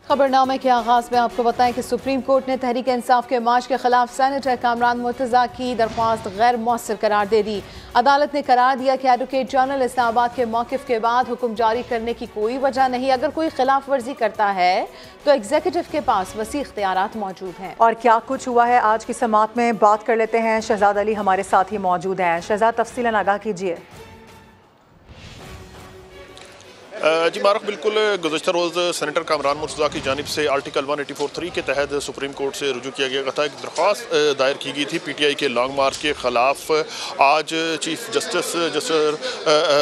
खबरनामे के आगाज में आपको बताएं कि सुप्रीम कोर्ट ने तहरीक इंसाफ के मार्च के खिलाफ सेनेटर कामरान मुर्तजा की दरख्वास्त गैर मौसर करार दे दी। अदालत ने करार दिया कि एडवोकेट जनरल इस्लामाबाद के मौक़िफ़ के बाद हुक्म जारी करने की कोई वजह नहीं। अगर कोई खिलाफ वर्जी करता है तो एग्जीक्यूटिव के पास वसी इख्तियारात मौजूद हैं। और क्या कुछ हुआ है आज की समात में बात कर लेते हैं। शहजाद अली हमारे साथ ही मौजूद हैं। शहजाद, तफसीलन आगाह कीजिए। जी मारूफ, बिल्कुल गुज़श्ता रोज़ सेनेटर कामरान मुर्तज़ा की जानिब से आर्टिकल 184(3) के तहत सुप्रीम कोर्ट से रुजू किया गया था। एक दरख्वास्त दायर की गई थी PTI के लॉन्ग मार्च के ख़िलाफ़। आज चीफ जस्टिस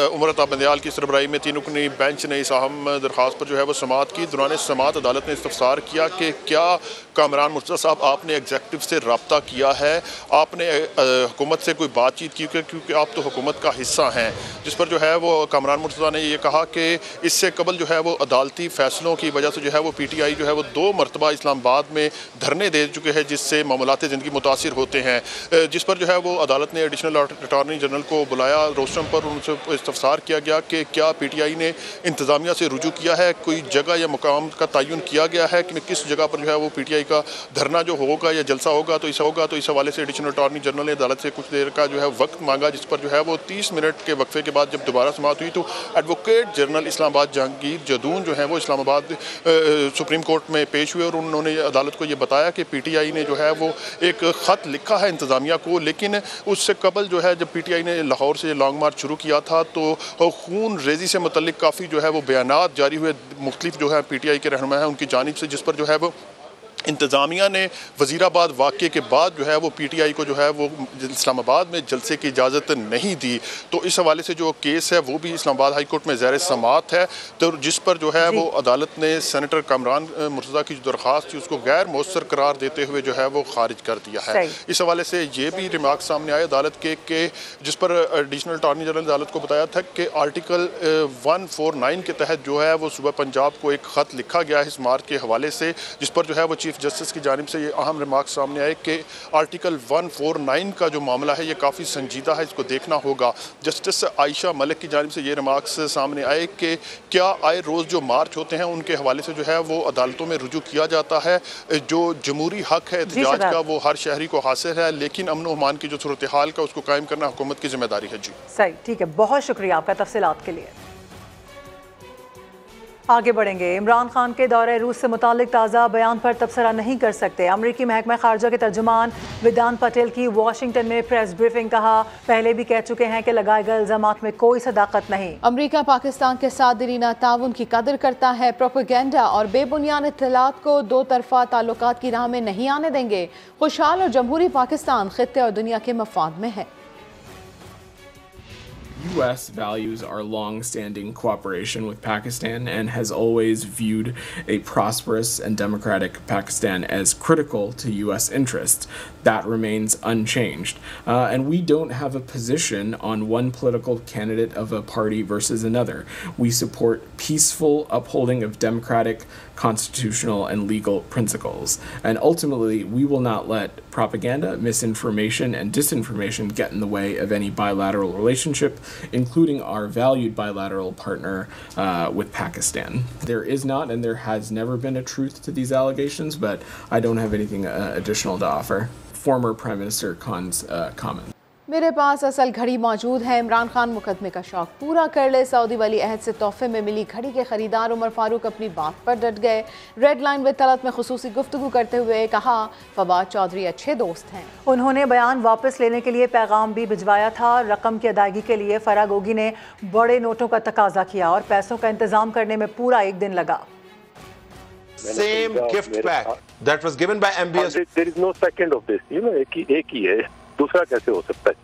उमर अता बंदयाल की सरबराही में 3 रुकनी बेंच ने इस अहम दरख्वास्त पर जो है वो समात की। दौरान समात अदालत ने इस्तफसार किया कि क्या कामरान मुर्तज़ा साहब आपने एग्जीक्यूटिव से रब्ता किया है, आपने हुकूमत से कोई बातचीत की, क्योंकि आप तो हुकूमत का हिस्सा हैं। जिस पर जो है वो कामरान मुर्तज़ा ने ये कहा कि इससे कबल जो है वो अदालती फ़ैसलों की वजह से जो है वो PTI जो है वो 2 मरतबा इस्लामाबाद में धरने दे चुके हैं, जिससे मामलात ज़िंदगी मुतासिर होते हैं। जिस पर जो है वो अदालत ने एडिशनल अटॉर्नी जनरल को बुलाया रोस्टम पर, उनसे इस्तफसार किया गया कि क्या PTI ने इंतज़ामिया से रुजू किया है, कोई जगह या मुकाम का तयन किया गया है कि किस जगह पर जो है वो PTI का धरना जो होगा या जलसा होगा। तो इस हवाले से एडिशनल अटॉर्नी जनरल ने अदालत से कुछ देर का जो है वक्त मांगा, जिस पर जो है वो 30 मिनट के वक्फे के बाद जब दोबारा समात हुई तो एडवोकेट जनरल इस्लामाबाद जहांगीर जदून जो है वो इस्लामाबाद सुप्रीम कोर्ट में पेश हुए और उन्होंने अदालत को ये बताया कि PTI ने जो है वो एक ख़त लिखा है इंतज़ामिया को, लेकिन उससे कबल जो है जब PTI ने लाहौर से लॉन्ग मार्च शुरू किया था तो खून रेजी से मुतल्लिक काफ़ी जो है वो बयानात जारी हुए मुख्तलिफ जो है PTI के रहनुमा हैं उनकी जानिब से, जिस पर जो है वो इंतज़ामिया ने वज़ीराबाद वाक़े के बाद जो है वो PTI को जो है वो इस्लामाबाद में जलसे की इजाज़त नहीं दी। तो इस हवाले से जो केस है वो भी इस्लामाबाद हाई कोर्ट में ज़ेर समात है, तो जिस पर जो है वो अदालत ने सेनेटर कामरान मुर्तज़ा की जो दरख्वास्त थी उसको गैर मौसर करार देते हुए जो है वो खारिज कर दिया है। इस हवाले से ये भी रिमार्क सामने आए अदालत के जिस पर एडिशनल अटॉर्नी जनरल अदालत को बताया था कि आर्टिकल 149 के तहत जो है वो सूबा पंजाब को एक ख़त लिखा गया है इस मार्च के हवाले से, जिस पर जो है वो चीफ जस्टिस की जानिब से ये अहम रिमार्क सामने आए कि आर्टिकल 149 का जो मामला है ये काफ़ी संजीदा है, इसको देखना होगा। जस्टिस आयशा मलिक की जानिब से ये रिमार्क्स सामने आए कि क्या आए रोज़ जो मार्च होते हैं उनके हवाले से जो है वो अदालतों में रुजू किया जाता है। जो जमहूरी हक है एहतजाज का वो हर शहरी को हासिल है, लेकिन अमन व अमान की जो सूरत हाल का उसको कायम करना हुकूमत की जिम्मेदारी है। जी सही, ठीक है, बहुत शुक्रिया आपका तफसीलात के लिए। आगे बढ़ेंगे। इमरान खान के दौरे रूस से मुतालिक ताज़ा बयान पर तबसरा नहीं कर सकते। अमरीकी महकमा खारजा के तर्जुमान वेदांत पटेल की वाशिंगटन में प्रेस ब्रीफिंग। कहा, पहले भी कह चुके हैं कि लगाए गए इल्जामात में कोई सदाकत नहीं। अमरीका पाकिस्तान के साथ दीरीना ताउन की कदर करता है। प्रोपेगेंडा और बेबुनियाद इत्तलात को दो तरफा ताल्लुकात की राह में नहीं आने देंगे। खुशहाल और जमहूरी पाकिस्तान खित्ते और दुनिया के मफाद में है। U.S. values our long-standing cooperation with Pakistan and has always viewed a prosperous and democratic Pakistan as critical to U.S. interests. That remains unchanged. And we don't have a position on one political candidate of a party versus another. We support peaceful upholding of democratic, constitutional, and legal principles. And ultimately, we will not let propaganda, misinformation, and disinformation get in the way of any bilateral relationship, including our valued bilateral partner with Pakistan. There is not and there has never been a truth to these allegations, but I don't have anything additional to offer. Former Prime Minister Khan's comment. मेरे पास असल घड़ी मौजूद है। इमरान खान मुकदमे का शौक पूरा कर ले। सऊदी वली अहद से तोहफे में मिली घड़ी के खरीदार उमर फारूक अपनी बात पर डट गए। रेड लाइन विद तलत में खुसूसी गुफ्तगू करते हुए कहा, फवाद चौधरी अच्छे दोस्त हैं। उन्होंने बयान वापस लेने के लिए पैगाम भी भिजवाया था। रकम की अदायगी के लिए फराह गोगी ने बड़े नोटों का तकाजा किया और पैसों का इंतजाम करने में पूरा 1 दिन लगा। Same gift pack that was given by MBS. There is no second of this. You know, एक ही है, दूसरा कैसे हो सकता है?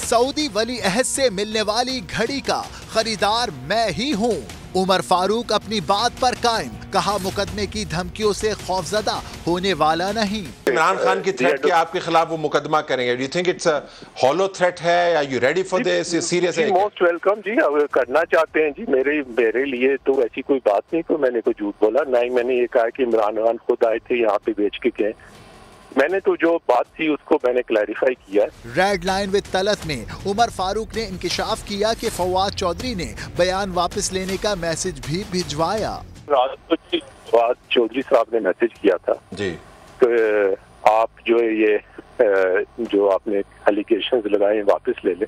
सऊदी वली अहद से मिलने वाली घड़ी का खरीदार मैं ही हूँ। उमर फारूक अपनी बात पर कायम। कहा, मुकदमे की धमकियों से खौफजदा होने वाला नहीं। इमरान खान की थ्रेट के आपके खिलाफ वो मुकदमा करेंगे। Do you think it's a hollow threat है या you ready for this? Serious है? मोस्ट वेलकम जी, अगर करना चाहते हैं जी। मेरे लिए तो ऐसी कोई बात नहीं कि मैंने कोई झूठ बोला, ना ही मैंने ये कहा कि इमरान खान खुद आए थे यहाँ पे बेच के गए। मैंने तो जो बात थी उसको मैंने क्लैरिफाई किया। रेड लाइन विद तलत में उमर फारूक ने इंकिशाफ किया कि फवाद चौधरी ने बयान वापस लेने का मैसेज भी भिजवाया। रात को बाद चौधरी साहब ने मैसेज किया था जी कि आप जो है ये जो आपने एलिगेशंस लगाए वापस ले लें।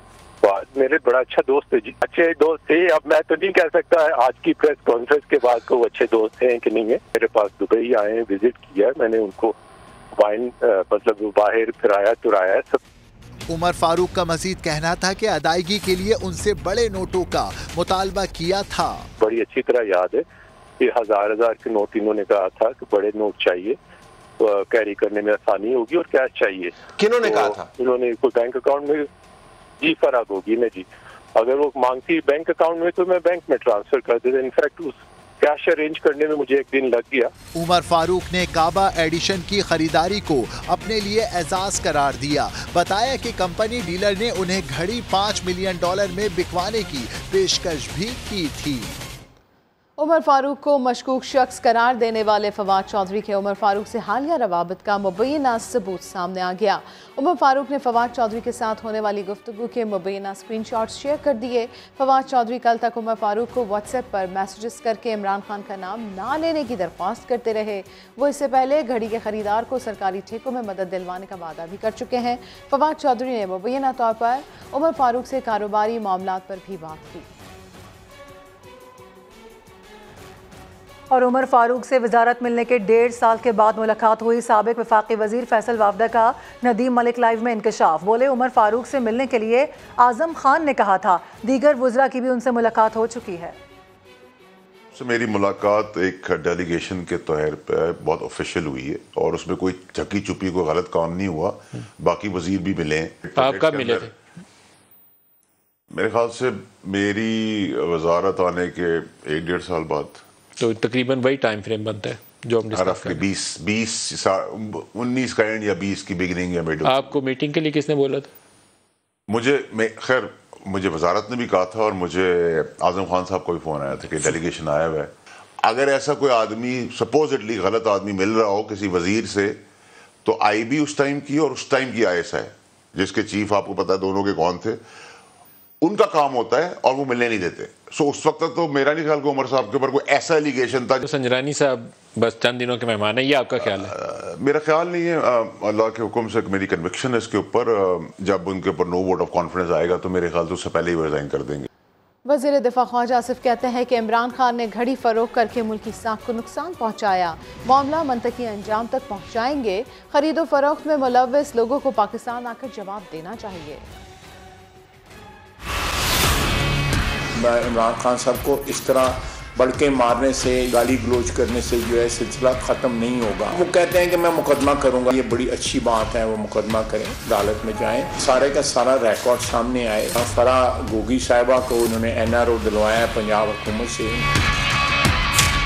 मेरे बड़ा अच्छा दोस्त है जी, अच्छे दोस्त थे। अब मैं तो नहीं कह सकता आज की प्रेस कॉन्फ्रेंस के बाद को अच्छे दोस्त हैं कि नहीं है। मेरे पास दुबई आए हैं, विजिट किया, मैंने उनको वाइन मतलब बाहर फिराया तुराया सब। उमर फारूक का मजीद कहना था कि अदायगी के लिए उनसे बड़े नोटों का मुतालबा किया था। बड़ी अच्छी तरह याद है कि हजार के नोट इन्होंने कहा था कि बड़े नोट चाहिए तो कैरी करने में आसानी होगी और कैश चाहिए। किन्होंने कहा था? इन्होंने कोई बैंक अकाउंट में जी फराग होगी ना जी, अगर वो मांगती बैंक अकाउंट में तो मैं बैंक में ट्रांसफर कर देता। इनफैक्ट उस कैश अरेंज करने में मुझे एक दिन लग गया। उमर फारूक ने काबा एडिशन की खरीदारी को अपने लिए एजाज करार दिया। बताया कि कंपनी डीलर ने उन्हें घड़ी $5 मिलियन में बिकवाने की पेशकश भी की थी। उमर फारूक को मशकूक शख्स करार देने वाले फवाद चौधरी के उमर फारूक से हालिया रवाबत का मुबैना सबूत सामने आ गया। उमर फारूक ने फवाद चौधरी के साथ होने वाली गुफ्तगू के मुबैना स्क्रीनशॉट्स शेयर कर दिए। फवाद चौधरी कल तक उमर फारूक को व्हाट्सएप पर मैसेजेस करके इमरान खान का नाम ना लेने की दरख्वास्त करते रहे। वो इससे पहले घड़ी के खरीदार को सरकारी ठेकों में मदद दिलवाने का वादा भी कर चुके हैं। फवाद चौधरी ने मुबैना तौर पर उमर फारूक से कारोबारी मामलात पर भी बात की। और उमर फारूक से वजारत मिलने के 1.5 साल के बाद मुलाकात हुई। साबिक वफाकी वजीर फैसल वावदा का नदीम मलिक लाइव में इंकशाफ। बोले उमर फारूक से मिलने के लिए आजम खान ने कहा था, दीगर वज़रा की भी उनसे मुलाकात हो चुकी है। मेरी मुलाकात एक डेलीगेशन के तौर पर बहुत ऑफिशियल हुई है और उसमें कोई चकी चुपी कोई गलत काम नहीं हुआ। बाकी वजीर भी मिले। आप कब मिले थे? मेरे ख्याल से मेरी वजारत आने के 1-1.5 साल बाद। तो तकरीबन वही टाइम फ्रेम बनता है जो हम डिस्कस कर रहे हैं। 19 का एंड या 20 की बिगिनिंग या मिड। आपको मीटिंग के लिए किसने बोला था? मुझे वजारत ने भी कहा था और मुझे आजम खान साहब को भी फ़ोन आया था कि डेलीगेशन आया हुआ है। अगर ऐसा कोई आदमी सपोजिटली गलत आदमी मिल रहा हो किसी वजीर से तो IB उस टाइम की और उस टाइम की ISI जिसके चीफ आपको पता है दोनों के कौन थे, उनका काम होता है और वो मिलने नहीं देते। सो उस वक्त तक तो मेरा नहीं ख्याल कि उमर साहब के ऊपर कोई ऐसा एलिगेशन था। तो संजरानी साहब बस चंद दिनों के मेहमान है, ये आपका ख्याल है? मेरा ख्याल नहीं है। अल्लाह के हुक्म से मेरी कन्विक्शन है इसके ऊपर। जब उनके ऊपर नो वोट ऑफ कॉन्फिडेंस आएगा तो मेरे ख्याल से उससे पहले ही रिजाइन कर देंगे। वज़ीर दिफा ख्वाजा आसिफ कहते हैं कि इमरान खान ने घड़ी फरोख्त करके मुल्की साख को नुकसान पहुँचाया। मामला मंतकी अंजाम तक पहुँचाएंगे। खरीदो फरोख्त में मुलव्वस लोगों को पाकिस्तान आकर जवाब देना चाहिए। इमरान खान साहब को इस तरह बड़के मारने से, गाली गलोच करने से जो है सिलसिला ख़त्म नहीं होगा। वो कहते हैं कि मैं मुकदमा करूंगा, ये बड़ी अच्छी बात है, वो मुकदमा करें, अदालत में जाएं, सारे का सारा रिकॉर्ड सामने आए। फरा गोगी साहिबा को उन्होंने NRO दिलवाया है पंजाब हुकूमत से।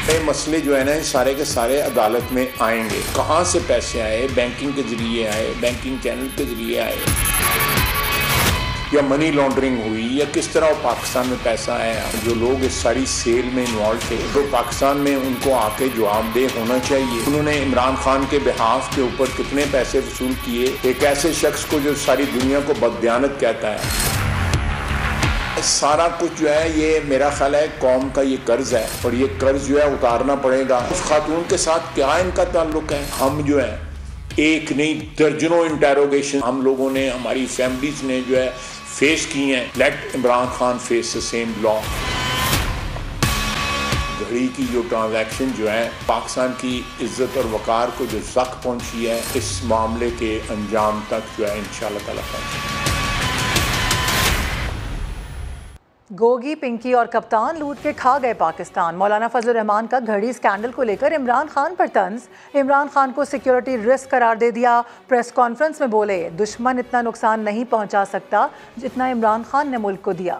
ये मसले जो है ना सारे के सारे अदालत में आएंगे। कहाँ से पैसे आए, बैंकिंग के जरिए आए, बैंकिंग चैनल के जरिए आए या मनी लॉन्ड्रिंग हुई या किस तरह पाकिस्तान में पैसा आया। जो लोग इस सारी सेल में इन्वॉल्व थे तो पाकिस्तान में उनको आके जवाबदेह होना चाहिए। उन्होंने इमरान खान के बिहाफ के ऊपर कितने पैसे वसूल किए, एक ऐसे शख्स को जो सारी दुनिया को बददियानत कहता है। सारा कुछ जो है ये मेरा ख्याल है कौम का ये कर्ज है और ये कर्ज जो है उतारना पड़ेगा। उस खातून के साथ क्या इनका ताल्लुक है? हम जो है एक नहीं दर्जनों इंटेरोगेशन हम लोगों ने, हमारी फैमिलीज ने जो है फेस की हैं। Let Imran Khan face the same law. घड़ी की जो ट्रांजैक्शन जो है पाकिस्तान की इज्जत और वकार को जो ज़ख्म पहुंची है, इस मामले के अंजाम तक जो है इंशाअल्लाह ताला पहुंचे। गोगी, पिंकी और कप्तान लूट के खा गए पाकिस्तान। मौलाना फजल रहमान का घड़ी स्कैंडल को लेकर इमरान खान पर तंज। इमरान खान को सिक्योरिटी रिस्क करार दे दिया। प्रेस कॉन्फ्रेंस में बोले, दुश्मन इतना नुकसान नहीं पहुंचा सकता जितना इमरान खान ने मुल्क को दिया।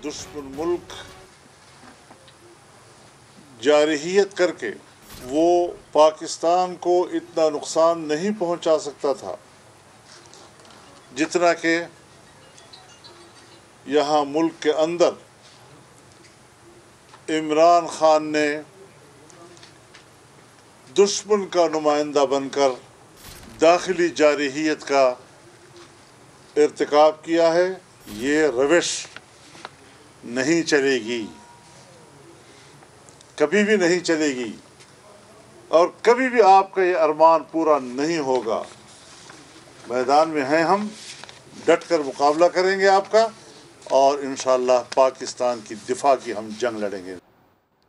दुश्मन मुल्क जारहियत करके वो पाकिस्तान को इतना नुकसान नहीं पहुंचा सकता था जितना कि यहाँ मुल्क के अंदर इमरान खान ने दुश्मन का नुमाइंदा बनकर दाखिली जारहियत का इर्तिकाब किया है। ये रविश नहीं चलेगी। कभी भी नहीं चलेगी और कभी भी आपका ये अरमान पूरा नहीं होगा। मैदान में हैं हम, डट कर मुकाबला करेंगे आपका और इंशाअल्लाह पाकिस्तान की दिफा की हम जंग लड़ेंगे।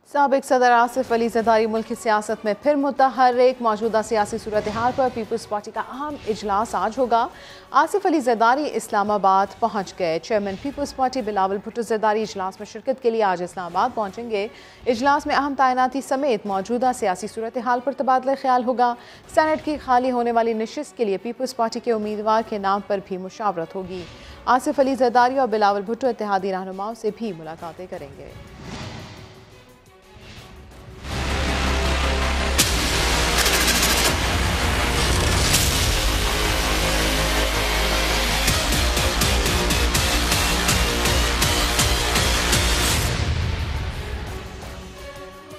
साबिक सदर आसिफ अली ज़रदारी मुल्क की सियासत में फिर मुतहर्रिक। मौजूदा सियासी सूरत हाल पर पीपल्स पार्टी का अहम इजलास आज होगा। आसिफ अली ज़रदारी इस्लामाबाद पहुँच गए। चेयरमैन पीपल्स पार्टी बिलावल भुट्टो ज़रदारी इजलास में शिरकत के लिए आज इस्लामाबाद पहुँचेंगे। इजलास में अहम तैनाती समेत मौजूदा सियासी सूरत हाल पर तबादला ख्याल होगा। सेनेट की खाली होने वाली नशिस्त के लिए पीपल्स पार्टी के उम्मीदवार के नाम पर भी मुशावरत होगी। आसिफ अली ज़रदारी और बिलावल भुट्टो इत्तेहादी रहनुमाओं से भी मुलाकातें करेंगे।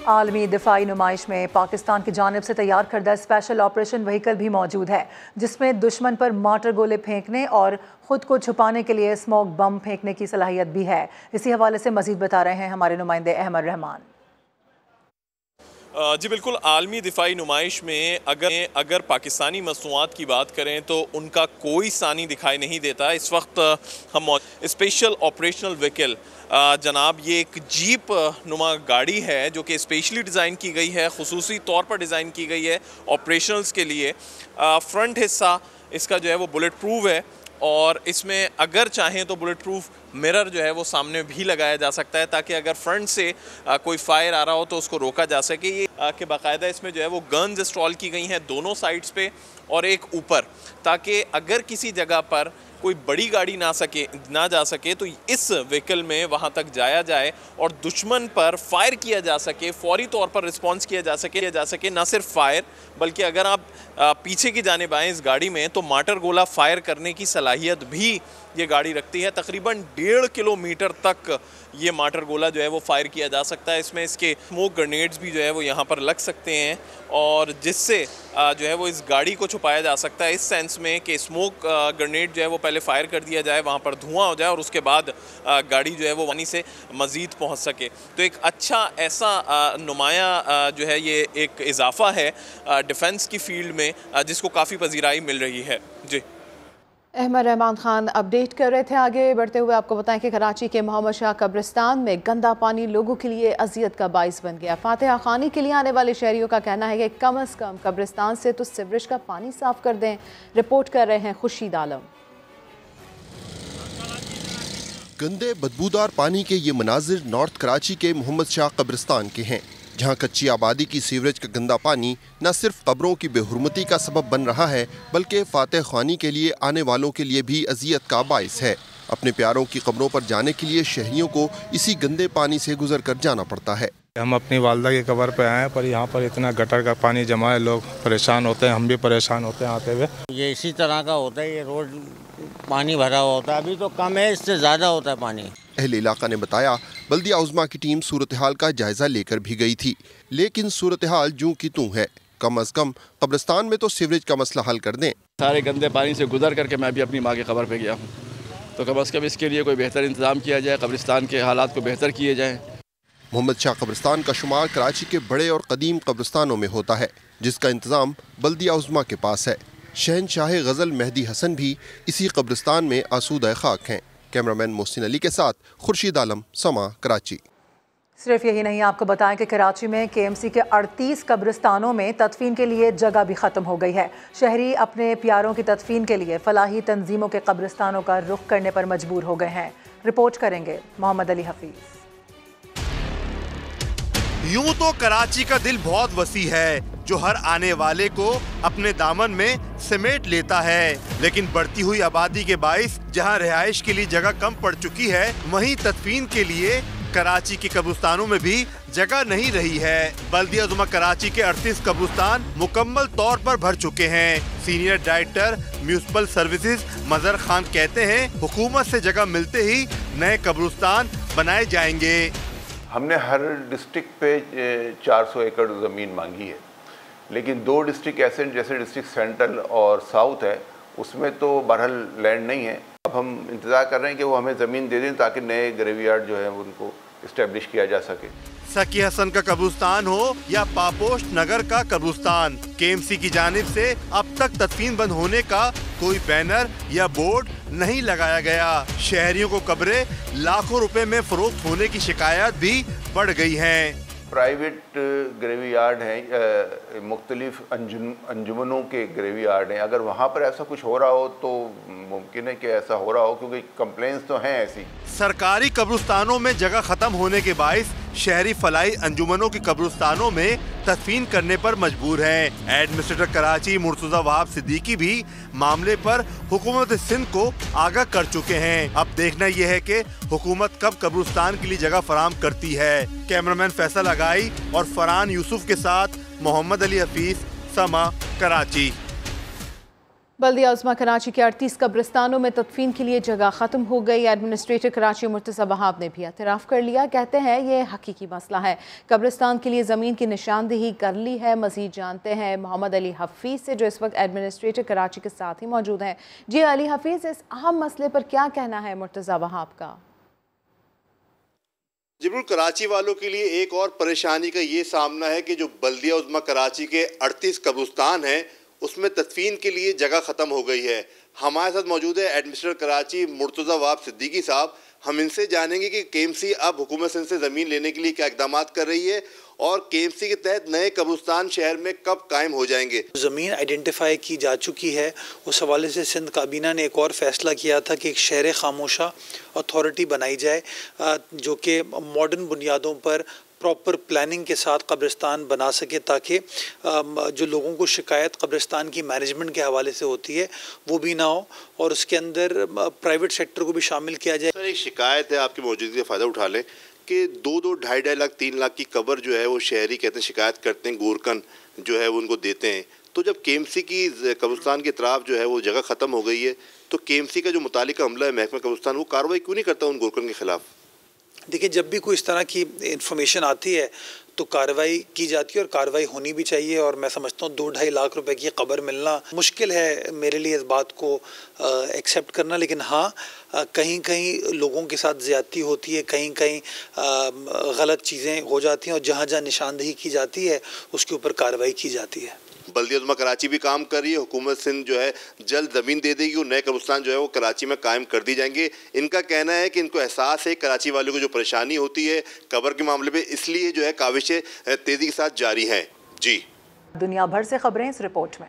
आलमी दिफाई नुमाइश में पाकिस्तान की जानिब से तैयार करदा स्पेशल ऑपरेशन व्हीकल भी मौजूद है, जिसमें दुश्मन पर मार्टर गोले फेंकने और ख़ुद को छुपाने के लिए स्मोक बम फेंकने की सलाहियत भी है। इसी हवाले से मज़ीद बता रहे हैं हमारे नुमाइंदे अहमद रहमान। जी बिल्कुल, आलमी दिफाई नुमाइश में अगर पाकिस्तानी मसनूआत की बात करें तो उनका कोई सानी दिखाई नहीं देता। इस वक्त हम स्पेशल ऑपरेशनल व्हीकल जनाब, ये एक जीप नुमा गाड़ी है जो कि स्पेशली डिज़ाइन की गई है, खुसूसी तौर पर डिज़ाइन की गई है ऑपरेशनल्स के लिए। फ्रंट हिस्सा इसका जो है वो बुलेट प्रूफ है और इसमें अगर चाहें तो बुलेट प्रूफ मिरर जो है वो सामने भी लगाया जा सकता है, ताकि अगर फ्रंट से कोई फायर आ रहा हो तो उसको रोका जा सके। ये कि बाकायदा इसमें जो है वो गन्स इंस्टॉल की गई हैं दोनों साइड्स पे और एक ऊपर, ताकि अगर किसी जगह पर कोई बड़ी गाड़ी ना जा सके तो इस व्हीकल में वहाँ तक जाया जाए और दुश्मन पर फायर किया जा सके, फौरी तौर पर रिस्पॉन्स किया जा सके। ना सिर्फ फायर बल्कि अगर आप पीछे की जानिब आएँ इस गाड़ी में तो मार्टर गोला फायर करने की सलाहियत भी ये गाड़ी रखती है। तकरीबन 1.5 किलोमीटर तक ये मार्टर गोला जो है वो फायर किया जा सकता है। इसमें इसके स्मोक ग्रेनेड्स भी जो है वो यहाँ पर लग सकते हैं और जिससे जो है वो इस गाड़ी को छुपाया जा सकता है, इस सेंस में कि स्मोक ग्रेनेड जो है वो पहले फायर कर दिया जाए, वहाँ पर धुआं हो जाए और उसके बाद गाड़ी जो है वो वहीं से मज़ीद पहुँच सके। तो एक अच्छा ऐसा नुमाया जो है ये एक इजाफा है डिफेंस की फील्ड में जिसको काफ़ी पजीराई मिल रही है। जी, अहमद रहमान खान अपडेट कर रहे थे। आगे बढ़ते हुए आपको बताएं कि कराची के मोहम्मद शाह कब्रिस्तान में गंदा पानी लोगों के लिए अजियत का बाइस बन गया। फातिहा खानी के लिए आने वाले शहरियों का कहना है कि कम अज़ कम कब्रिस्तान से तो सीवरेज का पानी साफ कर दें। रिपोर्ट कर रहे हैं खुर्शीद आलम। गंदे बदबूदार पानी के ये मनाजिर नॉर्थ कराची के मोहम्मद शाह कब्रिस्तान के हैं, जहां कच्ची आबादी की सीवरेज का गंदा पानी न सिर्फ कब्रों की बेहुरमती का सबब बन रहा है बल्कि फातिह खानी के लिए आने वालों के लिए भी अजियत का बाइस है। अपने प्यारों की कब्रों पर जाने के लिए शहरियों को इसी गंदे पानी से गुजर कर जाना पड़ता है। हम अपनी वालदा की कब्र पे आए हैं पर यहाँ पर इतना गटर का पानी जमा है, लोग परेशान होते हैं, हम भी परेशान होते हैं आते हुए। ये इसी तरह का होता है, ये रोड पानी भरा हुआ होता है, अभी तो कम है, इससे ज़्यादा होता है पानी। अहले इलाका ने बताया बल्दिया उज़्मा की टीम सूरत हाल का जायजा लेकर भी गई थी, लेकिन सूरत हाल जूं की तूं है। कम अज कम कब्रिस्तान में तो सीवरेज का मसला हल कर दें। सारे गंदे पानी से गुजर करके मैं भी अपनी माँ की कब्र पे गया हूँ, तो कम अज़ कम इसके लिए कोई बेहतर इंतजाम किया जाए, कब्रिस्तान के हालात को बेहतर किए जाएँ। मोहम्मद शाह कब्रिस्तान का शुमार कराची के बड़े और कदीम कब्रिस्तानों में होता है, जिसका इंतज़ाम बल्दिया उज़्मा के पास है। शहनशाह गज़ल मेहदी हसन भी इसी कब्रिस्तान में आसूदा खाक हैं। कैमरामैन मोहसिन अली के साथ खुर्शीद आलम, समा, कराची। सिर्फ यही नहीं, आपको बताएं कि कराची में KMC के 38 कब्रिस्तानों में तदफीन के लिए जगह भी ख़त्म हो गई है। शहरी अपने प्यारों की तदफीन के लिए फलाही तंजीमों के कब्रिस्तानों का रुख करने पर मजबूर हो गए हैं। रिपोर्ट करेंगे मोहम्मद अली हफीज। यूं तो कराची का दिल बहुत वसी है, जो हर आने वाले को अपने दामन में समेट लेता है, लेकिन बढ़ती हुई आबादी के बाइस जहां रिहाइश के लिए जगह कम पड़ चुकी है, वहीं तदफीन के लिए कराची के कब्रिस्तानों में भी जगह नहीं रही है। बल्दिया उज़्मा कराची के 38 कब्रिस्तान मुकम्मल तौर पर भर चुके हैं। सीनियर डायरेक्टर म्यूनिसिपल सर्विसेज मजहर खान कहते हैं, हुकूमत से जगह मिलते ही नए कब्रिस्तान बनाए जाएंगे। हमने हर डिस्ट्रिक्ट पे 400 एकड़ ज़मीन मांगी है, लेकिन 2 डिस्ट्रिक्ट ऐसे जैसे डिस्ट्रिक्ट सेंट्रल और साउथ है, उसमें तो बहरहाल लैंड नहीं है। अब हम इंतज़ार कर रहे हैं कि वो हमें ज़मीन दे दें ताकि नए ग्रेवयार्ड जो है उनको इस्टेब्लिश किया जा सके। सकी हसन का कब्रिस्तान हो या पापोश नगर का कब्रिस्तान, केएमसी की जानिब से अब तक तदफीन बंद होने का कोई बैनर या बोर्ड नहीं लगाया गया। शहरियों को कब्रें लाखों रुपए में फरोख्त होने की शिकायत भी बढ़ गई हैं। प्राइवेट ग्रेवयार्ड हैं, मुख्तलिफ अंजुमनों के ग्रेवयार्ड हैं, अगर वहाँ पर ऐसा कुछ हो रहा हो तो मुमकिन है कि ऐसा हो रहा हो, क्योंकि कंप्लेंट्स तो हैं ऐसी। सरकारी कब्रिस्तानों में जगह खत्म होने के बाइस शहरी फलाई अंजुमनों के कब्रिस्तानों में तदफीन करने पर मजबूर हैं। एडमिनिस्ट्रेटर कराची मुर्तजा वहाब सिद्दीकी भी मामले पर हुकूमत सिंध को आगाह कर चुके हैं। अब देखना यह है कि हुकूमत कब कब्रिस्तान के लिए जगह फराहम करती है। कैमरामैन फैसल लगाई और फरहान यूसुफ के साथ मोहम्मद अली हफीज, समा, कराची। बल्दिया उस्मा कराची के 38 कब्रिस्तानों में तदफीन के लिए जगह खत्म हो गई। एडमिनिस्ट्रेटर कराची मुर्तज़ा वहाब ने भी एतराफ़ कर लिया। कहते हैं ये हकीकी मसला है, कब्रिस्तान के लिए ज़मीन की निशानदेही कर ली है। मज़ीद जानते हैं मोहम्मद अली हफीज़ से, जो इस वक्त एडमिनिस्ट्रेटर कराची के साथ ही मौजूद हैं। जी अली हफीज़, इस अहम मसले पर क्या कहना है मुर्तज़ा वहाब का? जिब्रुल, कराची वालों के लिए एक और परेशानी का ये सामना है कि जो बल्दिया उज़्मा कराची के 38 कब्रिस्तान हैं उसमें तदफीन के लिए जगह ख़त्म हो गई है। हमारे साथ मौजूद है एडमिनिस्ट्रेटर कराची मुर्तज़ा वहाब सिद्दीकी साहब। हम इनसे जानेंगे कि केएमसी अब हुकूमत सिंध से ज़मीन लेने के लिए क्या इक़दाम कर रही है और केएमसी के तहत नए कब्रिस्तान शहर में कब कायम हो जाएंगे। ज़मीन आइडेंटिफाई की जा चुकी है। उस हवाले से सिंध काबीना ने एक और फैसला किया था कि एक शहर खामोशा अथॉरिटी बनाई जाए, जो कि मॉडर्न बुनियादों पर प्रॉपर प्लानिंग के साथ कब्रिस्तान बना सके, ताकि जो लोगों को शिकायत कब्रिस्तान की मैनेजमेंट के हवाले से होती है वो भी ना हो, और उसके अंदर प्राइवेट सेक्टर को भी शामिल किया जाए। सर, एक शिकायत है, आपकी मौजूदगी का फ़ायदा उठा लें कि 2-2, 2.5 लाख 3 लाख की कब्र जो है वो शहरी कहते हैं शिकायत करते हैं, गोरकन जो है वो उनको देते हैं। तो जब केएमसी की कब्रिस्तान के तरफ जो है वो जगह ख़त्म हो गई है तो केएमसी का जो मुतालिका अमला है महकमा कब्रिस्तान वो कार्रवाई क्यों नहीं करता उन गोरकन के ख़िलाफ़? देखिए, जब भी कोई इस तरह की इंफॉर्मेशन आती है तो कार्रवाई की जाती है और कार्रवाई होनी भी चाहिए। और मैं समझता हूँ 2-2.5 लाख रुपए की कब्र मिलना मुश्किल है मेरे लिए इस बात को एक्सेप्ट करना, लेकिन हाँ, कहीं कहीं लोगों के साथ ज़्यादती होती है, कहीं कहीं गलत चीज़ें हो जाती हैं, और जहाँ जहाँ निशानदेही की जाती है उसके ऊपर कार्रवाई की जाती है। बल्दिया उज़्मा कराची भी काम कर रही है, हुकूमत सिंध जो है जल्द ज़मीन दे देगी और नए कब्रिस्तान जो है वो कराची में कायम कर दी जाएंगे। इनका कहना है कि इनको एहसास है कराची वालों को जो परेशानी होती है कब्र के मामले में, इसलिए जो है काविशें तेज़ी के साथ जारी हैं। जी, दुनिया भर से खबरें इस रिपोर्ट में।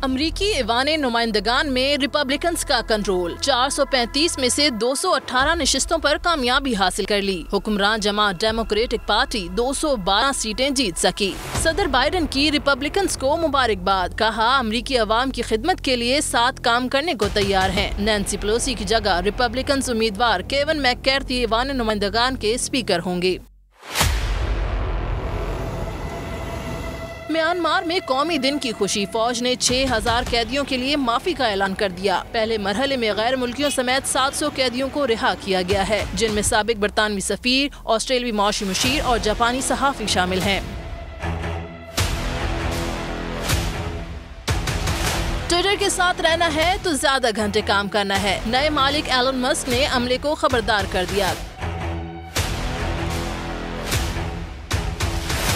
अमरीकी ऐवान नुमाइंदगान में रिपब्लिकन्स का कंट्रोल, 435 में से 218 नशिस्तों पर कामयाबी हासिल कर ली। हुक्मरान जमात डेमोक्रेटिक पार्टी 212 सीटें जीत सकी। सदर बाइडेन की रिपब्लिकन्स को मुबारकबाद, कहा अमरीकी अवाम की खिदमत के लिए साथ काम करने को तैयार हैं। नैन्सी पेलोसी की जगह रिपब्लिकन्स उम्मीदवार केविन मैककार्थी ऐवान नुमाइंदगान के स्पीकर होंगे। म्यांमार में कौमी दिन की खुशी, फौज ने 6000 कैदियों के लिए माफी का ऐलान कर दिया। पहले मरहले में गैर मुल्कियों समेत 700 कैदियों को रिहा किया गया है, जिनमें साबिक बरतानवी सफीर, ऑस्ट्रेलियावी मौशी मुशीर और जापानी सहाफ़ी शामिल हैं। ट्विटर के साथ रहना है तो ज्यादा घंटे काम करना है, नए मालिक एलन मस्क ने अमले को खबरदार कर दिया।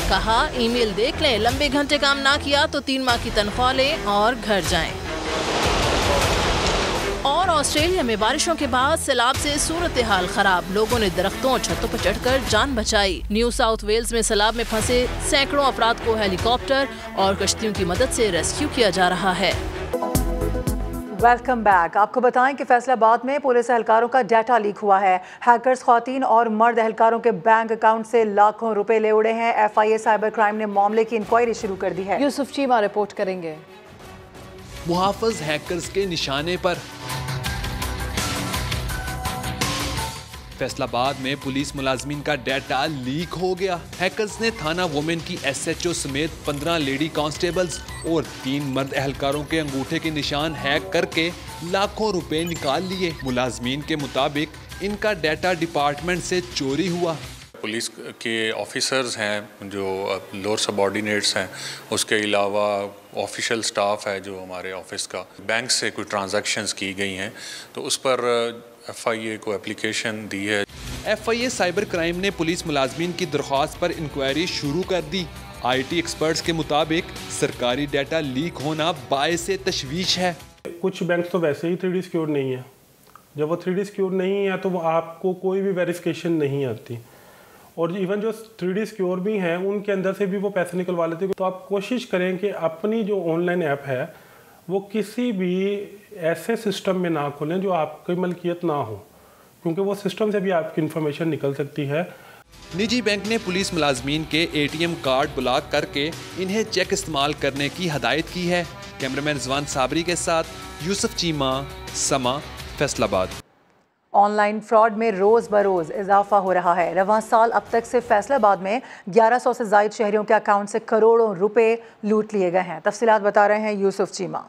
कहा ईमेल देख लें, लंबे घंटे काम ना किया तो 3 माह की तनख्वाह लें और घर जाएं। और ऑस्ट्रेलिया में बारिशों के बाद सैलाब से सूरत हाल खराब, लोगों ने दरख्तों और छतों पर चढ़कर जान बचाई। न्यू साउथ वेल्स में सैलाब में फंसे सैकड़ों अफराद को हेलीकॉप्टर और कश्तियों की मदद से रेस्क्यू किया जा रहा है। Welcome back. आपको बताएं कि फैसलाबाद में पुलिस एहलकारों का डाटा लीक हुआ है। हैकर्स ख्वातीन और मर्द एहलकारों के बैंक अकाउंट से लाखों रुपए ले उड़े हैं। FIA साइबर क्राइम ने मामले की इंक्वायरी शुरू कर दी है। यूसुफ चीमा रिपोर्ट करेंगे। मुहाफिज हैकर्स के निशाने पर। फैसलाबाद में पुलिस मुलाजमीन का डाटा लीक हो गया। हैकर्स ने थाना वुमेन की SHO समेत 15 लेडी कांस्टेबल्स और 3 मर्द एहलकारों के अंगूठे के निशान हैक करके लाखों रुपए निकाल लिए। मुलाजमीन के मुताबिक इनका डाटा डिपार्टमेंट से चोरी हुआ। पुलिस के ऑफिसर्स हैं जो लोअर सबऑर्डिनेट्स हैं, उसके अलावा ऑफिशियल स्टाफ है जो हमारे ऑफिस का, बैंक से कुछ ट्रांजैक्शंस की गई हैं तो उस पर FIA को एप्लीकेशन दी है। FIA साइबर क्राइम ने पुलिस मुलाजमीन की दरख्वास्त पर इंक्वायरी शुरू कर दी। IT एक्सपर्ट्स के मुताबिक सरकारी डाटा लीक होना बायसे तशवीश है। कुछ बैंक तो वैसे ही 3D सिक्योर नहीं है। जब वो 3D सिक्योर नहीं है तो वो आपको कोई भी वेरिफिकेशन नहीं आती, और इवन जो 3D सिक्योर भी हैं उनके अंदर से भी वो पैसे निकलवा लेते हैं। तो आप कोशिश करें कि अपनी जो ऑनलाइन ऐप है वो किसी भी ऐसे सिस्टम में ना खोलें जो आपकी मलकियत ना हो, क्योंकि वो सिस्टम से भी आपकी इंफॉर्मेशन निकल सकती है। निजी बैंक ने पुलिस मुलाजमीन के ATM कार्ड ब्लॉक करके इन्हें चेक इस्तेमाल करने की हदायत की है। कैमरामैन रिजवान साबरी के साथ यूसुफ चीमा, समा, फैसलाबाद। ऑनलाइन फ्रॉड में रोज़ बरोज़ इजाफा हो रहा है। रवां साल अब तक सिर्फ फैसलाबाद में 1100 से ज़ायद शहरियों के अकाउंट से करोड़ों रुपए लूट लिए गए हैं। तफसीलात बता रहे हैं यूसुफ चीमा।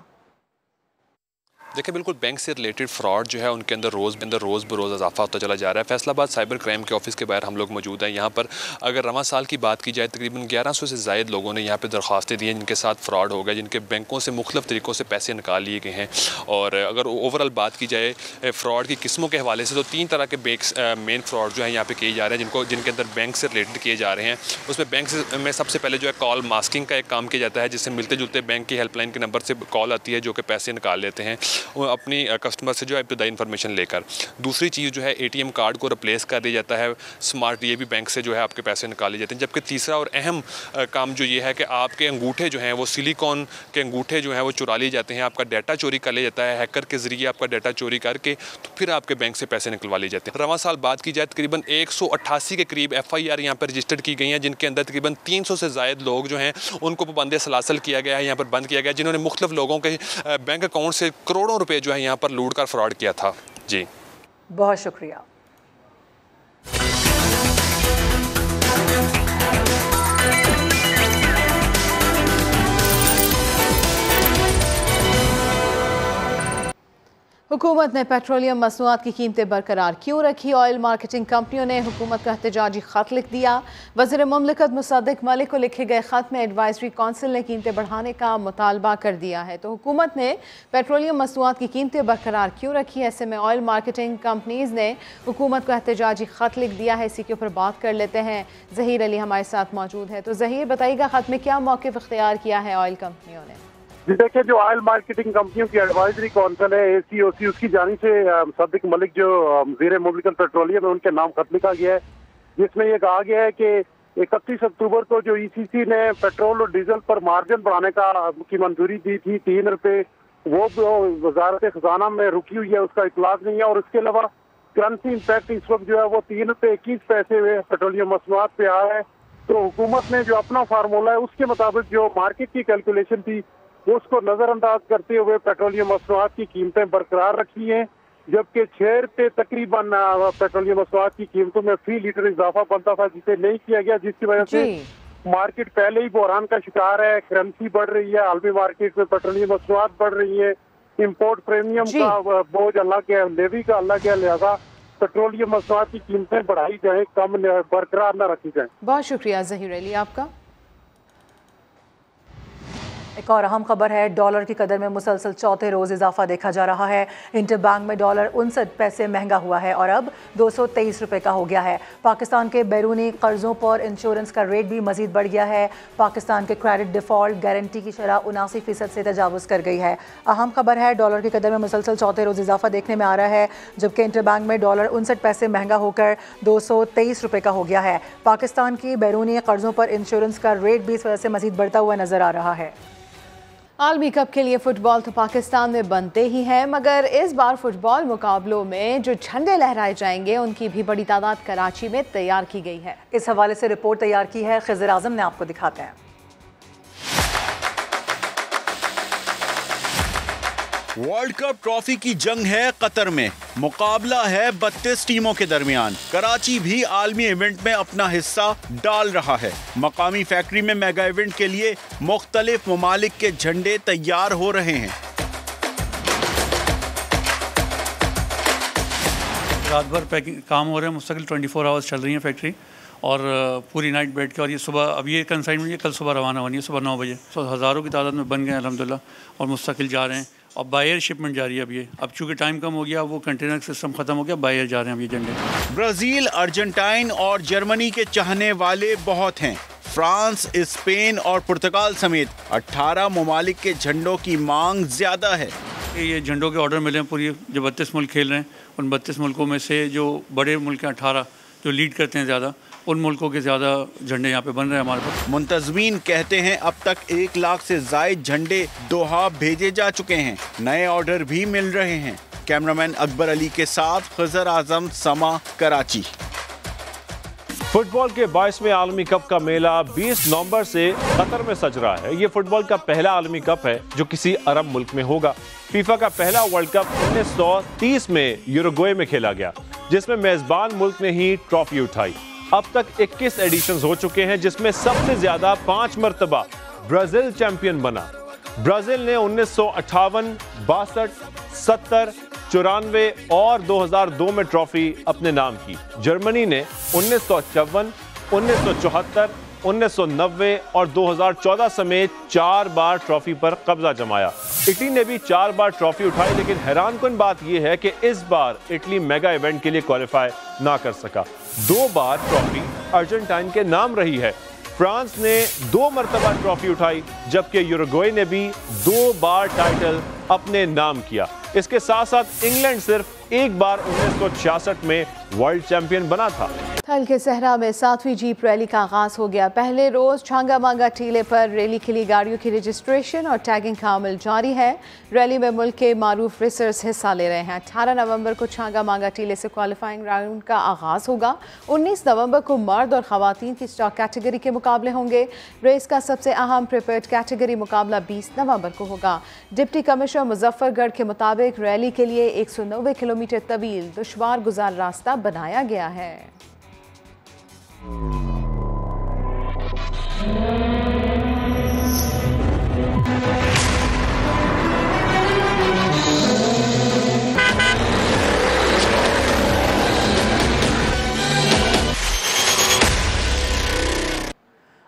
देखिए, बिल्कुल बैंक से रिलेटेड फ्रॉड जो है उनके अंदर रोज़ बरोज़ इजाफा होता चला जा रहा है। फैसलाबाद साइबर क्राइम के ऑफिस के बाहर हम लोग मौजूद हैं। यहाँ पर अगर रवां साल की बात की जाए तकरीबन 1100 से ज़ायद लोगों ने यहाँ पे दरख्वास्तें दी हैं जिनके साथ फ्रॉड हो गया, जिनके बैंकों से मुख्तलिफ तरीक़ों से पैसे निकाल लिए गए हैं। और अगर ओवरऑल बात की जाए फ़्रॉड की किस्मों के हवाले से तो 3 तरह के मेन फ़्रॉड जो है यहाँ पे किए जा रहे हैं जिनके अंदर बैंक से रिलेटेड किए जा रहे हैं। उसमें बैंक में सबसे पहले जो है कॉल मास्किंग का एक काम किया जाता है, जिससे मिलते जुलते बैंक की हेल्पलाइन के नंबर से कॉल आती है जो कि पैसे निकाल लेते हैं अपनी कस्टमर से जो है इब्तदाई इन्फॉर्मेशन लेकर। दूसरी चीज़ जो है ATM कार्ड को रिप्लेस कर दिया जाता है स्मार्ट DAB बैंक से जो है आपके पैसे निकाले जाते हैं। जबकि तीसरा और अहम काम जो ये है कि आपके अंगूठे जो हैं वो सिलिकॉन के अंगूठे जो हैं वो चुरा लिए जाते हैं, आपका डाटा चोरी कर लिया जाता है हैकर के ज़रिए, आपका डाटा चोरी करके तो फिर आपके बैंक से पैसे निकलवा लिए जाते हैं। रवां साल बात की जाए तकरीबन 188 के करीब FIR यहाँ पर रजिस्टर्ड की गई हैं, जिनके अंदर तकरीबन 300 से ज़ायद लोग जो हैं उनको पाबंद सलासल किया गया है, यहाँ पर बंद किया गया, जिन्होंने मुख्तलिफ लोगों के बैंक अकाउंट से करोड़ों रुपये जो है यहाँ पर लूट कर फ्रॉड किया था। जी बहुत शुक्रिया। हुकूमत ने पेट्रोलियम मसनूआत की कीमतें बरकरार क्यों रखी? ऑयल मार्केटिंग कंपनियों ने हुकूमत का एहतजाजी खत लिख दिया। वज़ीर मुमलिकत मुसद्दिक मलिक को लिखे गए खत में एडवाइजरी काउंसिल ने कीमतें बढ़ाने का मुतालबा कर दिया है। तो हुकूमत ने पेट्रोलियम मसनूआत की कीमतें बरकरार क्यों रखी? ऐसे में ऑयल मार्केटिंग कंपनीज ने हुकूमत को एहतजाजी खत लिख दिया है। इसी के ऊपर बात कर लेते हैं। ज़हीर अली हमारे साथ मौजूद है। तो ज़हीर, बताइएगा खत में क्या मौक़िफ़ इख्तियार किया है ऑयल कंपनियों ने? जी देखिए, जो ऑयल मार्केटिंग कंपनियों की एडवाइजरी काउंसिल है ACOC, उसकी जानिब से मुसद्दिक मलिक जो वज़ीर मुमलिकत पेट्रोलियम है उनके नाम खत लिखा गया है, जिसमें ये कहा गया है कि 31 अक्टूबर को जो ECC ने पेट्रोल और डीजल पर मार्जिन बढ़ाने की मंजूरी दी थी 3 रुपये, वो वजारत खजाना में रुकी हुई है, उसका इतलाक नहीं है। और उसके अलावा करेंसी इम्पैक्ट इस वक्त जो है वो 3 रुपये 21 पैसे पेट्रोलियम मसनूआत पे आया है। तो हुकूमत ने जो अपना फार्मूला है उसके मुताबिक जो मार्केट की कैलकुलेशन थी उसको नजरअंदाज करते हुए पेट्रोलियम मसनूआत की कीमतें बरकरार रखी हैं, जबकि 6 रुपये तकरीबन पेट्रोलियम मसनूआत की कीमतों में फी लीटर इजाफा बनता था, जिसे नहीं किया गया, जिसकी वजह से मार्केट पहले ही बहरान का शिकार है। करेंसी बढ़ रही है, आलमी मार्केट में पेट्रोलियम मसनूआत बढ़ रही है, इम्पोर्ट प्रीमियम का बोझ अलग है, लेवी का अलग है, लिहाजा पेट्रोलियम मसनूआत की कीमतें बढ़ाई जाए, कम बरकरार न रखी जाए। बहुत शुक्रिया ज़हीर अली आपका। एक और अहम खबर है, डॉलर की कदर में मुसलसल चौथे रोज़ इजाफा देखा जा रहा है। इंटरबैंक में डॉलर 59 पैसे महंगा हुआ है और अब 223 रुपये का हो गया है। पाकिस्तान के बैरूनी कर्ज़ों पर इंश्योरेंस का रेट भी मजीद बढ़ गया है। पाकिस्तान के क्रेडिट डिफ़ॉल्ट गारंटी की शरह 79% से तजावुज़ कर गई है। अहम खबर है, डॉलर की कदर में मुसलसल चौथे रोज़ इजाफा देखने में आ रहा है, जबकि इंटरबैंक में डॉलर 59 पैसे महंगा होकर 223 रुपये का हो गया है। पाकिस्तान की बैरूनी कर्ज़ों पर इंश्योरेंस का रेट भी इस वजह से मजीद बढ़ता हुआ नजर आ रहा है। आलमी कप के लिए फुटबॉल तो पाकिस्तान में बनते ही हैं, मगर इस बार फुटबॉल मुकाबलों में जो झंडे लहराए जाएंगे उनकी भी बड़ी तादाद कराची में तैयार की गई है। इस हवाले से रिपोर्ट तैयार की है खिज़र आज़म ने, आपको दिखाते हैं। वर्ल्ड कप ट्रॉफी की जंग है कतर में, मुकाबला है 32 टीमों के दरमियान। कराची भी आलमी इवेंट में अपना हिस्सा डाल रहा है। मकामी फैक्ट्री में मेगा इवेंट के लिए मुख्तलिफ ममालिक के झंडे तैयार हो रहे हैं। रात भर पैकिंग काम हो रहे हैं, मुस्तकिल 24 आवर्स चल रही है फैक्ट्री और पूरी नाइट बैठ के। और ये सुबह, अब ये कंसाइनमेंट कल सुबह रवाना होनी है सुबह 9 बजे। तो हज़ारों की तादाद में बन गए अल्हम्दुलिल्लाह और मुस्तकिल जा रहे हैं। और बायर शिपमेंट जा रही है। अब चूँकि टाइम कम हो गया, वो कंटेनर सिस्टम ख़त्म हो गया, बायर जा रहे हैं अब ये झंडे। ब्राज़ील, अर्जेंटाइन और जर्मनी के चाहने वाले बहुत हैं। फ्रांस, स्पेन और पुर्तगाल समेत 18 ममालिक के झंडों की मांग ज्यादा है। ये झंडों के ऑर्डर मिले हैं पूरी, जो 32 मुल्क खेल रहे हैं, उन 32 मुल्कों में से जो बड़े मुल्क हैं 18 जो लीड करते हैं ज़्यादा, उन मुल्कों के ज़्यादा झंडे यहाँ पे बन रहे हैं हमारे पास। मुंतज़मीन कहते हैं अब तक 1 लाख से ज़ायद झंडे दोहा भेजे जा चुके हैं। नए ऑर्डर भी मिल रहे हैं। कैमरामैन अकबर अली के साथ खज़र आज़म, समा, कराची। फुटबॉल के 22वें आलमी कप का मेला 20 नवंबर से कतर में सज रहा है। ये फुटबॉल का पहला आलमी कप है जो किसी अरब मुल्क में होगा। फीफा का पहला वर्ल्ड कप 1930 में यूरुग्वे में खेला गया, जिसमें मेजबान मुल्क ने ही ट्रॉफी उठाई। अब तक 21 एडिशंस हो चुके हैं, जिसमें सबसे ज्यादा 5 मरतबा ब्राजील चैंपियन बना। ब्राजील ने 1958, 62, 70, 94 और 2002 में ट्रॉफी अपने नाम की। जर्मनी ने 1954, 1974, 1990 और 2014 समेत 4 बार ट्रॉफी पर कब्जा जमाया। इटली ने भी 4 बार ट्रॉफी उठाई, लेकिन हैरानकुन बात यह है कि इस बार इटली मेगा इवेंट के लिए क्वालिफाई ना कर सका। 2 बार ट्रॉफी अर्जेंटाइन के नाम रही है। फ्रांस ने 2 मरतबा ट्रॉफी उठाई, जबकि यूरुग्वे ने भी 2 बार टाइटल अपने नाम किया। इसके साथ साथ इंग्लैंड सिर्फ 1 बार 1966 में वर्ल्ड चैंपियन बना था। थल के सहरा में 7वीं जीप रैली का आगाज हो गया। पहले रोज छांगा मांगा टीले पर रैली के लिए गाड़ियों की रजिस्ट्रेशन और टैगिंग का अमल जारी है। रैली में मुल्क के मारूफ रेसर्स हिस्सा ले रहे हैं। 18 नवंबर को छांगा मांगा टीले से क्वालिफाइंग राउंड का आगाज होगा। 19 नवंबर को मर्द और खवातीन की स्टॉक कैटेगरी के मुकाबले होंगे। रेस का सबसे अहम प्रिपेयर्ड कैटेगरी मुकाबला 20 नवंबर को होगा। डिप्टी कमिश्नर मुजफ्फरगढ़ के मुताबिक रैली के लिए 190 किलोमीटर तवील दुश्वार गुजार रास्ता बनाया गया है।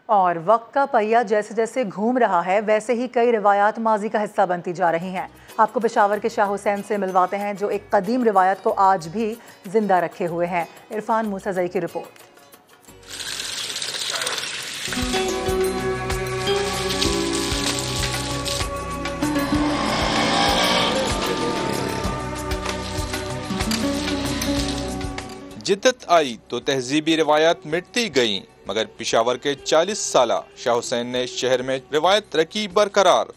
और वक्त का पहिया जैसे जैसे घूम रहा है, वैसे ही कई रिवायात माजी का हिस्सा बनती जा रही हैं। आपको पेशावर के शाह हुसैन से मिलवाते हैं, जो एक कदीम रिवायत को आज भी जिंदा रखे हुए हैं। इरफान मूसाज़ई की रिपोर्ट। जिद्दत आई तो तहजीबी रिवायत मिटती गईं, मगर पिशावर के 40 साला शाह हुसैन ने शहर में रिवायत रखी बरकरार।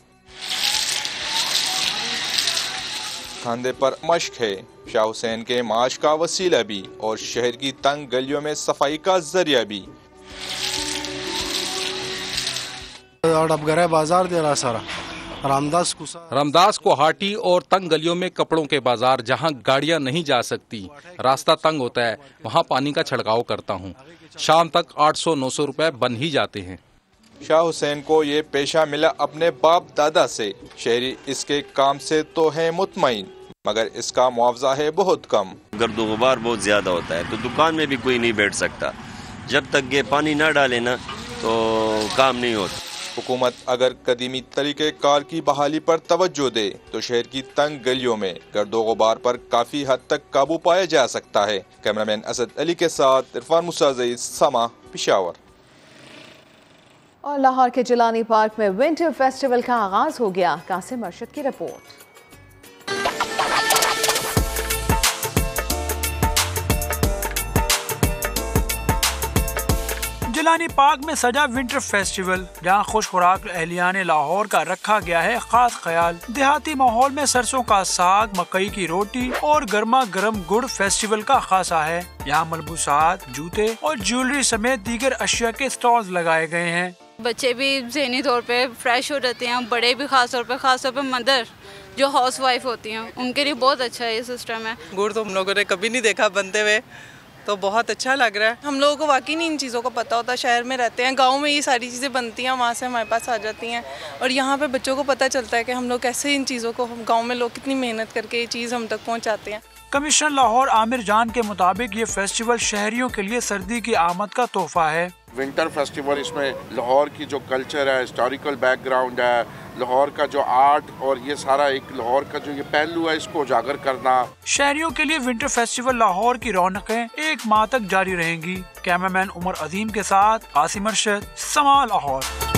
खांदे पर मश्क है शाह हुसैन के माश का वसीला भी और शहर की तंग गलियों में सफाई का जरिया भी। बाजार दे रहा सारा रामदास को हाटी और तंग गलियों में कपड़ों के बाजार, जहां गाड़ियां नहीं जा सकती, रास्ता तंग होता है, वहां पानी का छिड़काव करता हूं। शाम तक 800-900 रुपए बन ही जाते हैं। शाह हुसैन को ये पेशा मिला अपने बाप दादा से। शहरी इसके काम से तो है मुतमईन, मगर इसका मुआवजा है बहुत कम। गर्द गुबार बहुत ज्यादा होता है तो दुकान में भी कोई नहीं बैठ सकता। जब तक ये पानी ना डाले ना तो काम नहीं होता। हुकूमत अगर कदीमी तरीके कार की बहाली पर तवज्जो दे तो शहर की तंग गलियों में गर्दो गुबार पर काफी हद तक काबू पाया जा सकता है। कैमरामैन असद अली के साथ इरफान मूसाज़ई, समा, पेशावर। और लाहौर के जिलानी पार्क में विंटर फेस्टिवल का आगाज हो गया। कासिम अरशद की रिपोर्ट। जिलानी पार्क में सजा विंटर फेस्टिवल, जहां खुश खुराक अहलियान लाहौर का रखा गया है खास ख्याल। देहाती माहौल में सरसों का साग, मकई की रोटी और गर्मा गर्म गुड़ फेस्टिवल का खासा है। यहाँ मलबूसात, जूते और ज्वेलरी समेत दीगर अशिया के स्टॉल्स लगाए गए हैं। बच्चे भी ज़हनी तौर पे फ्रेश हो जाते हैं, बड़े भी खास तौर पे मदर जो हाउस वाइफ होती हैं उनके लिए बहुत अच्छा ये सिस्टम है। गुड़ तो हम लोगों ने कभी नहीं देखा बनते हुए, तो बहुत अच्छा लग रहा है। हम लोगों को वाकई नहीं इन चीज़ों का पता होता। शहर में रहते हैं, गांव में ये सारी चीज़ें बनती हैं, वहाँ से हमारे पास आ जाती हैं और यहाँ पे बच्चों को पता चलता है कि हम लोग कैसे इन चीज़ों को, हम गांव में लोग कितनी मेहनत करके ये चीज़ हम तक पहुँचाते हैं। कमिश्नर लाहौर आमिर जान के मुताबिक ये फेस्टिवल शहरियों के लिए सर्दी की आमद का तोहफा है। विंटर फेस्टिवल इसमें लाहौर की जो कल्चर है, हिस्टोरिकल बैकग्राउंड है, लाहौर का जो आर्ट और ये सारा एक लाहौर का जो ये पहलू है, इसको उजागर करना। शहरियों के लिए विंटर फेस्टिवल लाहौर की रौनकें 1 माह तक जारी रहेंगी। कैमरामैन उमर अजीम के साथ आसिम अरशद, समा लाहौर।